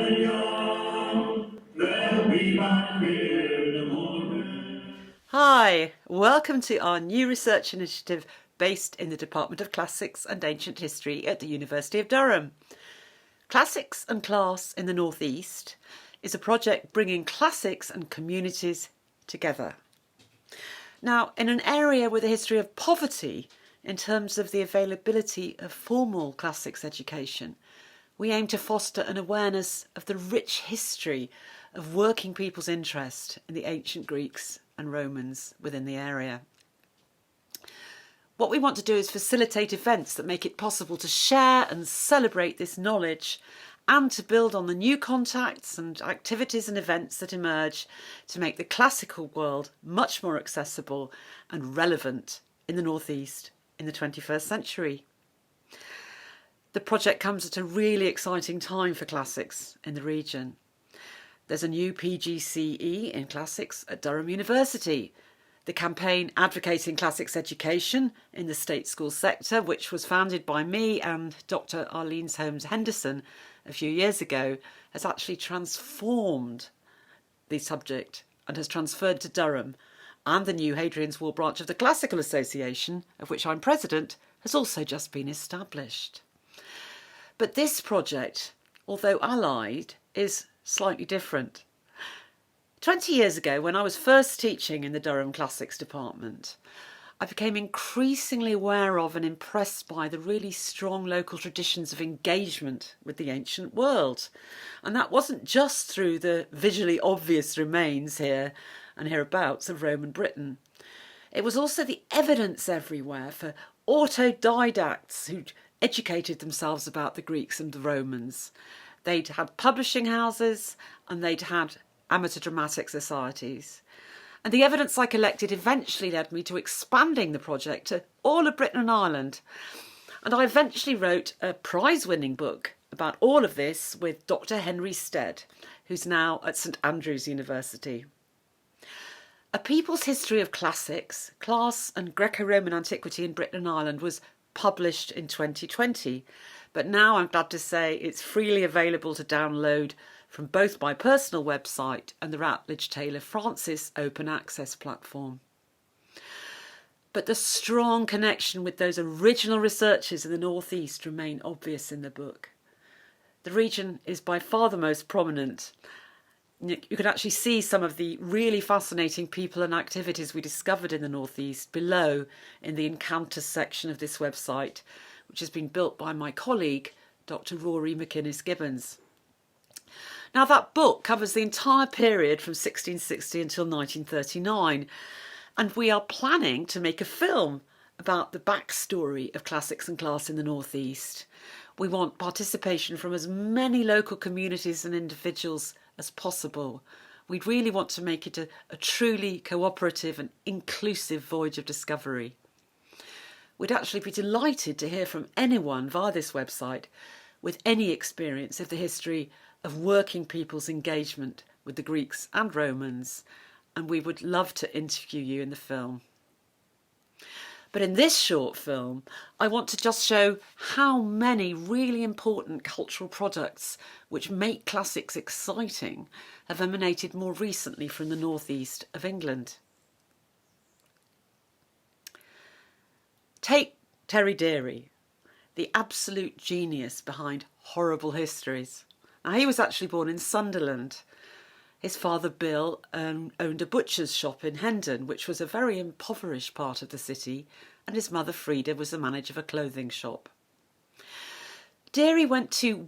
the young, they'll be back here in the morning. Hi, welcome to our new research initiative based in the Department of Classics and Ancient History at the University of Durham. Classics and Class in the North East is a project bringing classics and communities together. Now, in an area with a history of poverty in terms of the availability of formal classics education, we aim to foster an awareness of the rich history of working people's interest in the ancient Greeks and Romans within the area. What we want to do is facilitate events that make it possible to share and celebrate this knowledge and to build on the new contacts and activities and events that emerge to make the classical world much more accessible and relevant in the North East in the 21st century. The project comes at a really exciting time for classics in the region. There's a new PGCE in classics at Durham University. The campaign Advocating Classics Education in the State School Sector, which was founded by me and Dr. Arlene Holmes Henderson a few years ago, has actually transformed the subject and has transferred to Durham. And the new Hadrian's Wall branch of the Classical Association, of which I'm president, has also just been established. But this project, although allied, is slightly different. 20 years ago, when I was first teaching in the Durham Classics department, I became increasingly aware of and impressed by the really strong local traditions of engagement with the ancient world. And that wasn't just through the visually obvious remains here and hereabouts of Roman Britain. It was also the evidence everywhere for autodidacts who'd educated themselves about the Greeks and the Romans. They'd had publishing houses and they'd had amateur dramatic societies. And the evidence I collected eventually led me to expanding the project to all of Britain and Ireland. And I eventually wrote a prize-winning book about all of this with Dr. Henry Stead, who's now at St Andrews University. A People's History of Classics, Class and Greco-Roman Antiquity in Britain and Ireland was published in 2020, but now I'm glad to say it's freely available to download from both my personal website and the Routledge Taylor Francis open access platform. But the strong connection with those original researchers in the North East remain obvious in the book. The region is by far the most prominent. You can actually see some of the really fascinating people and activities we discovered in the North East below in the Encounters section of this website, which has been built by my colleague, Dr. Rory McInnes-Gibbons. Now, that book covers the entire period from 1660 until 1939, and we are planning to make a film about the backstory of classics and class in the North East. We want participation from as many local communities and individuals as possible. We'd really want to make it a truly cooperative and inclusive voyage of discovery. We'd actually be delighted to hear from anyone via this website with any experience of the history of working people's engagement with the Greeks and Romans, and we would love to interview you in the film. But in this short film, I want to just show how many really important cultural products which make classics exciting have emanated more recently from the northeast of England. Take Terry Deary, the absolute genius behind horrible histories. Now, he was actually born in Sunderland. His father, Bill, owned a butcher's shop in Hendon, which was a very impoverished part of the city, and his mother, Frida, was the manager of a clothing shop. Deary went to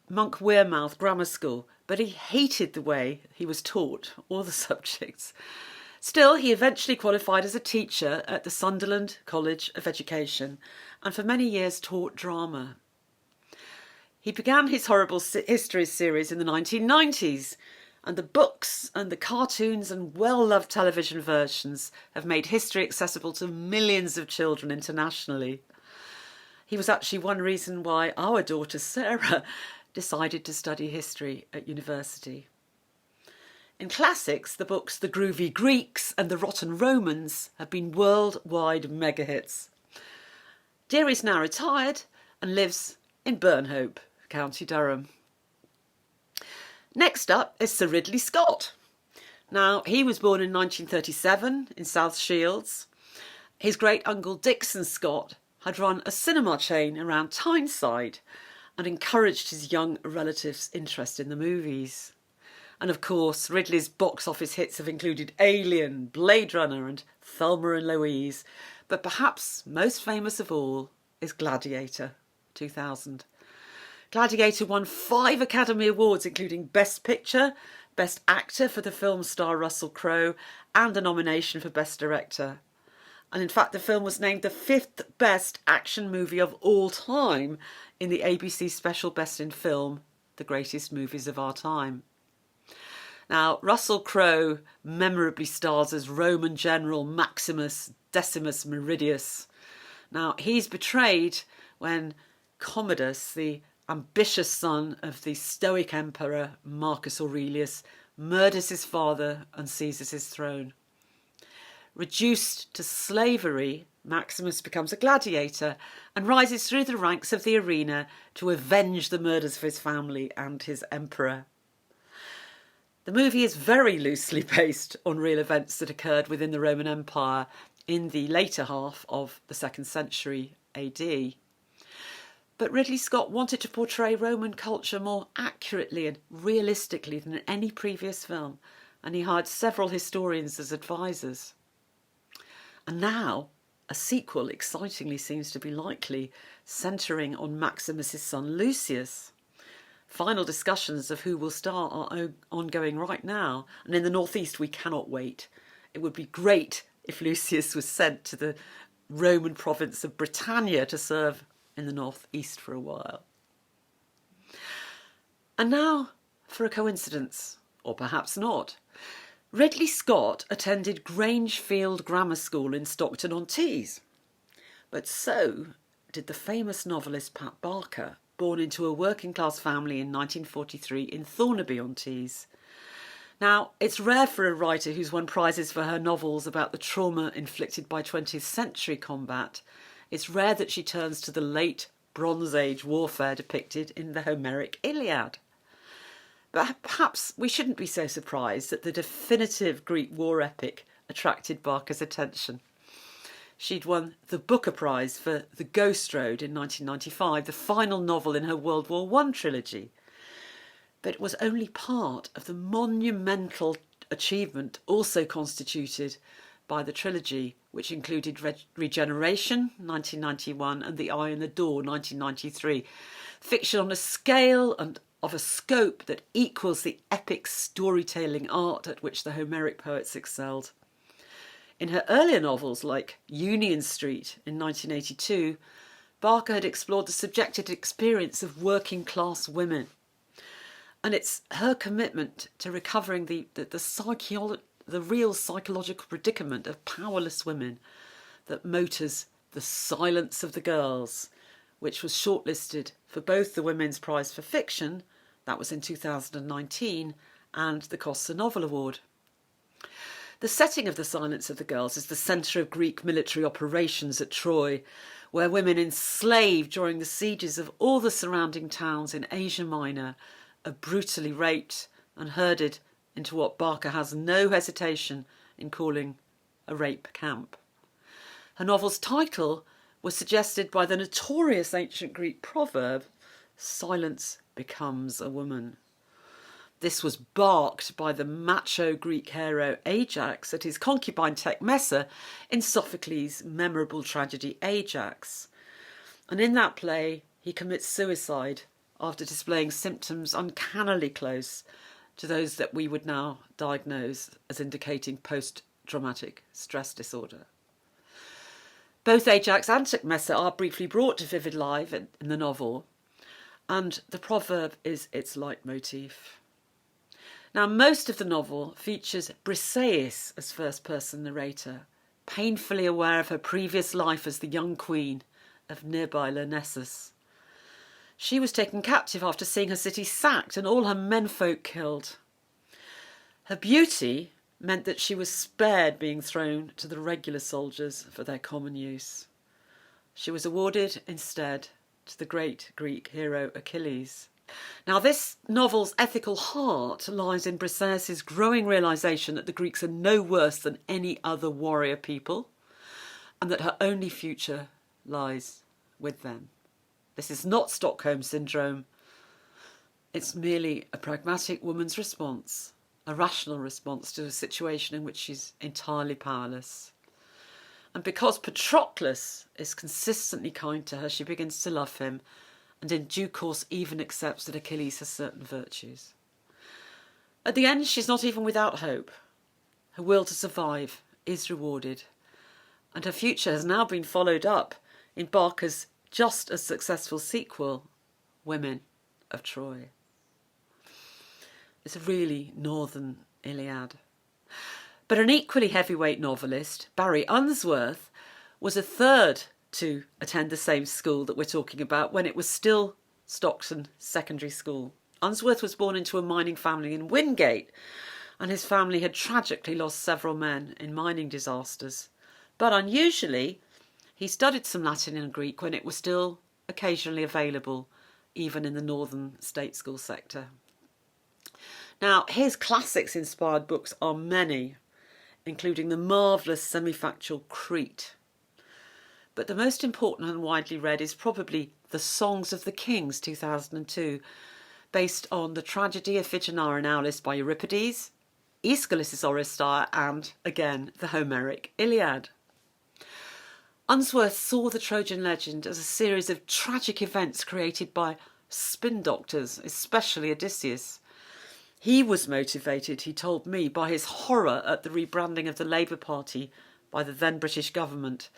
Monk Wearmouth Grammar School, but he hated the way he was taught all the subjects. Still, he eventually qualified as a teacher at the Sunderland College of Education, and for many years taught drama. He began his Horrible Histories series in the 1990s, and the books and the cartoons and well-loved television versions have made history accessible to millions of children internationally. He was actually one reason why our daughter Sarah decided to study history at university. In classics, the books The Groovy Greeks and The Rotten Romans have been worldwide mega hits. Deary's now retired and lives in Burnhope, County Durham. Next up is Sir Ridley Scott. Now, he was born in 1937 in South Shields. His great-uncle Dixon Scott had run a cinema chain around Tyneside and encouraged his young relatives' interest in the movies. And of course, Ridley's box office hits have included Alien, Blade Runner and Thelma and Louise, but perhaps most famous of all is Gladiator 2000. Gladiator won 5 Academy Awards, including Best Picture, Best Actor for the film star Russell Crowe, and a nomination for Best Director. And in fact, the film was named the 5th best action movie of all time in the ABC special Best in Film, The Greatest Movies of Our Time. Now, Russell Crowe memorably stars as Roman general Maximus Decimus Meridius. Now, he's betrayed when Commodus, the ambitious son of the Stoic emperor Marcus Aurelius, murders his father and seizes his throne. Reduced to slavery, Maximus becomes a gladiator and rises through the ranks of the arena to avenge the murders of his family and his emperor. The movie is very loosely based on real events that occurred within the Roman Empire in the later half of the 2nd century AD. But Ridley Scott wanted to portray Roman culture more accurately and realistically than in any previous film, and he hired several historians as advisors. And now, a sequel excitingly seems to be likely, centering on Maximus's son Lucius. Final discussions of who will star are ongoing right now, and in the northeast we cannot wait. It would be great if Lucius was sent to the Roman province of Britannia to serve in the northeast for a while. And now for a coincidence, or perhaps not. Ridley Scott attended Grangefield Grammar School in Stockton-on-Tees. But so did the famous novelist Pat Barker, born into a working-class family in 1943 in Thornaby-on-Tees. Now, it's rare for a writer who's won prizes for her novels about the trauma inflicted by 20th century combat. It's rare that she turns to the late Bronze Age warfare depicted in the Homeric Iliad. But perhaps we shouldn't be so surprised that the definitive Greek war epic attracted Barker's attention. She'd won the Booker Prize for The Ghost Road in 1995, the final novel in her World War I trilogy. But it was only part of the monumental achievement also constituted by the trilogy, which included Regeneration, 1991, and The Eye in the Door, 1993. Fiction on a scale and of a scope that equals the epic storytelling art at which the Homeric poets excelled. In her earlier novels, like Union Street in 1982, Barker had explored the subjective experience of working-class women. And it's her commitment to recovering the real psychological predicament of powerless women that motors The Silence of the Girls, which was shortlisted for both the Women's Prize for Fiction, that was in 2019, and the Costa Novel Award. The setting of The Silence of the Girls is the centre of Greek military operations at Troy, where women enslaved during the sieges of all the surrounding towns in Asia Minor are brutally raped and herded into what Barker has no hesitation in calling a rape camp. Her novel's title was suggested by the notorious ancient Greek proverb, "Silence becomes a woman." This was barked by the macho Greek hero Ajax at his concubine Tecmessa in Sophocles' memorable tragedy Ajax. And in that play, he commits suicide after displaying symptoms uncannily close to those that we would now diagnose as indicating post-traumatic stress disorder. Both Ajax and Tecmessa are briefly brought to vivid life in the novel, and the proverb is its leitmotif. Now, most of the novel features Briseis as first-person narrator, painfully aware of her previous life as the young queen of nearby Lyrnessus. She was taken captive after seeing her city sacked and all her menfolk killed. Her beauty meant that she was spared being thrown to the regular soldiers for their common use. She was awarded instead to the great Greek hero Achilles. Now, this novel's ethical heart lies in Briseis's growing realisation that the Greeks are no worse than any other warrior people, and that her only future lies with them. This is not Stockholm Syndrome. It's merely a pragmatic woman's response, a rational response to a situation in which she's entirely powerless. And because Patroclus is consistently kind to her, she begins to love him, and in due course even accepts that Achilles has certain virtues. At the end, she's not even without hope. Her will to survive is rewarded, and her future has now been followed up in Barker's just as successful sequel, Women of Troy. It's a really northern Iliad. But an equally heavyweight novelist, Barry Unsworth, was a third to attend the same school that we're talking about when it was still Stockton Secondary School. Unsworth was born into a mining family in Wingate, and his family had tragically lost several men in mining disasters. But unusually, he studied some Latin and Greek when it was still occasionally available, even in the northern state school sector. Now, his classics-inspired books are many, including the marvellous semi-factual Crete. But the most important and widely read is probably The Songs of the Kings, 2002, based on the tragedy Iphigenia in Aulis by Euripides, Aeschylus' Oresteia, and, again, the Homeric Iliad. Unsworth saw the Trojan legend as a series of tragic events created by spin doctors, especially Odysseus. He was motivated, he told me, by his horror at the rebranding of the Labour Party by the then British government,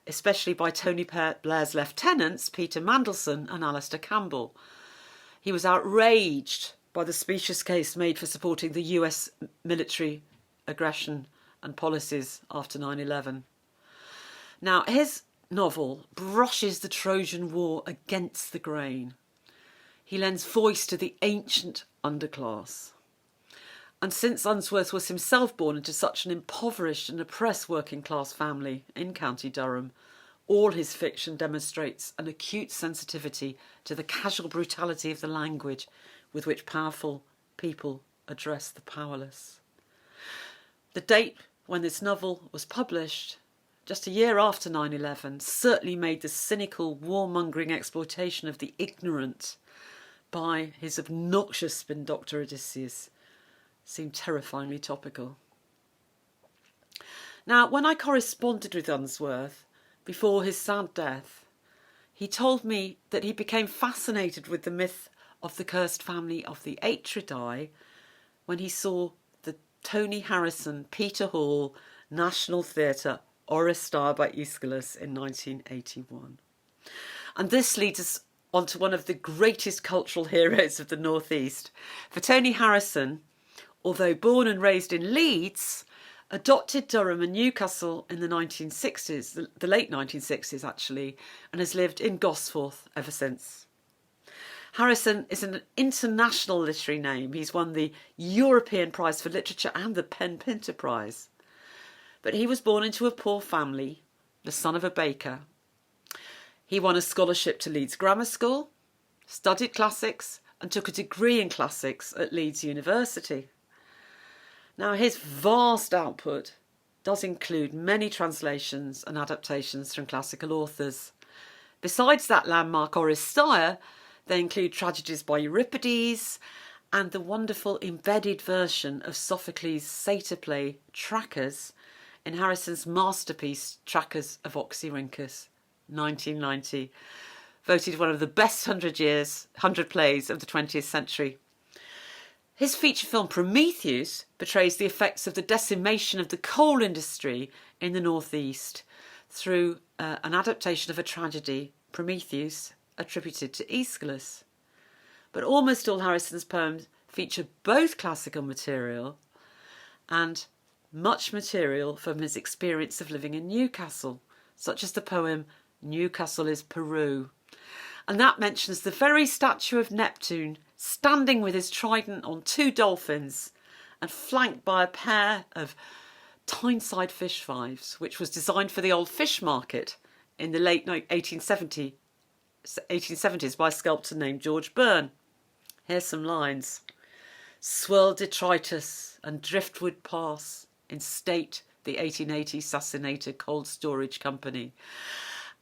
especially by Tony Blair's lieutenants, Peter Mandelson and Alistair Campbell. He was outraged by the specious case made for supporting the US military aggression and policies after 9/11. Now, his novel brushes the Trojan War against the grain. He lends voice to the ancient underclass. And since Unsworth was himself born into such an impoverished and oppressed working class family in County Durham, all his fiction demonstrates an acute sensitivity to the casual brutality of the language with which powerful people address the powerless. The date when this novel was published, just a year after 9/11, certainly made the cynical, warmongering exploitation of the ignorant by his obnoxious spin doctor Odysseus seem terrifyingly topical. Now, when I corresponded with Unsworth before his sad death, he told me that he became fascinated with the myth of the cursed family of the Atridae when he saw the Tony Harrison, Peter Hall National Theatre Oresteia by Aeschylus in 1981. And this leads us onto one of the greatest cultural heroes of the North East. For Tony Harrison, although born and raised in Leeds, adopted Durham and Newcastle in the 1960s, the late 1960s actually, and has lived in Gosforth ever since. Harrison is an international literary name. He's won the European Prize for Literature and the Penn Pinter Prize. But he was born into a poor family, the son of a baker. He won a scholarship to Leeds Grammar School, studied classics, and took a degree in classics at Leeds University. Now, his vast output does include many translations and adaptations from classical authors. Besides that landmark Oresteia, they include tragedies by Euripides and the wonderful embedded version of Sophocles' satyr play Traccas in Harrison's masterpiece Traccas of Oxyrhynchus, 1990, voted one of the best 100 plays of the 20th century. His feature film Prometheus portrays the effects of the decimation of the coal industry in the northeast through an adaptation of a tragedy, Prometheus, attributed to Aeschylus. But almost all Harrison's poems feature both classical material and much material from his experience of living in Newcastle, such as the poem Newcastle is Peru. And that mentions the very statue of Neptune standing with his trident on two dolphins and flanked by a pair of Tyneside fish fives, which was designed for the old fish market in the late 1870s by a sculptor named George Byrne. Here's some lines. Swirled detritus and driftwood pass in state the 1880 Sassinator Cold Storage Company.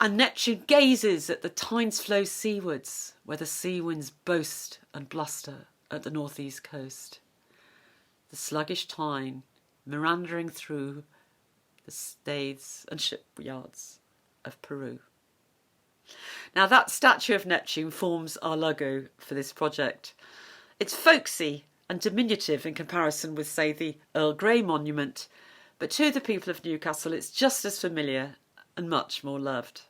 And Neptune gazes at the Tyne's flow seawards, where the sea winds boast and bluster at the northeast coast. The sluggish Tyne meandering through the staithes and shipyards of Peru. Now that statue of Neptune forms our logo for this project. It's folksy and diminutive in comparison with, say, the Earl Grey monument, but to the people of Newcastle it's just as familiar and much more loved.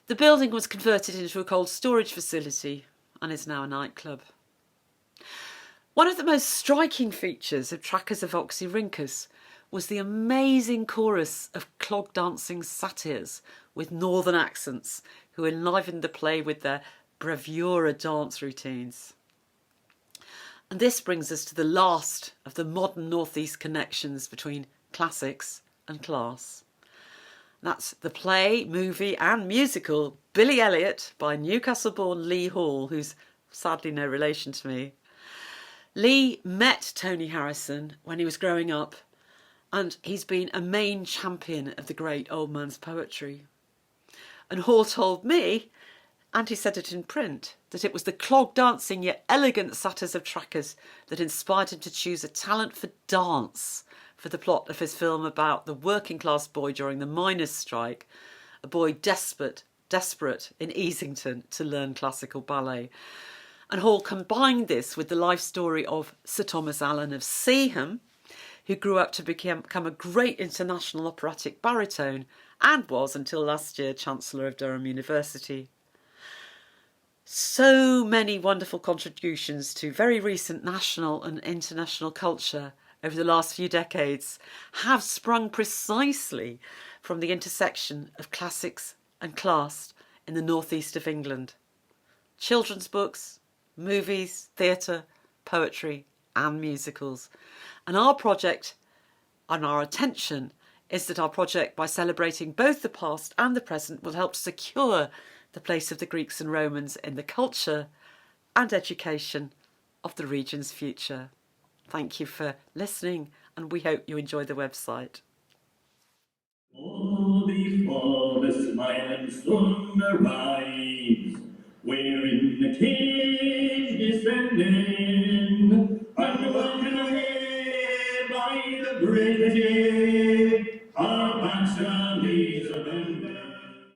The building was converted into a cold storage facility and is now a nightclub. One of the most striking features of Trackers of Oxyrhynchus was the amazing chorus of clog dancing satyrs with northern accents who enlivened the play with their bravura dance routines. And this brings us to the last of the modern northeast connections between classics and class. That's the play, movie and musical Billy Elliot by Newcastle-born Lee Hall, who's sadly no relation to me. Lee met Tony Harrison when he was growing up, and he's been a main champion of the great old man's poetry. And Hall told me, and he said it in print, that it was the clog dancing yet elegant satires of Trackers that inspired him to choose a talent for dance for the plot of his film about the working class boy during the miners' strike, a boy desperate in Easington to learn classical ballet. And Hall combined this with the life story of Sir Thomas Allen of Seaham, who grew up to become a great international operatic baritone and was, until last year, Chancellor of Durham University. So many wonderful contributions to very recent national and international culture over the last few decades have sprung precisely from the intersection of classics and class in the northeast of England. Children's books, movies, theatre, poetry and musicals. And our project and our attention is that our project, by celebrating both the past and the present, will help to secure the place of the Greeks and Romans in the culture and education of the region's future. Thank you for listening, and we hope you enjoy the website. Oh, before the smiling sun arrives, we're in the cage descending, and welcome away by the break of day, our backs and knees are bending.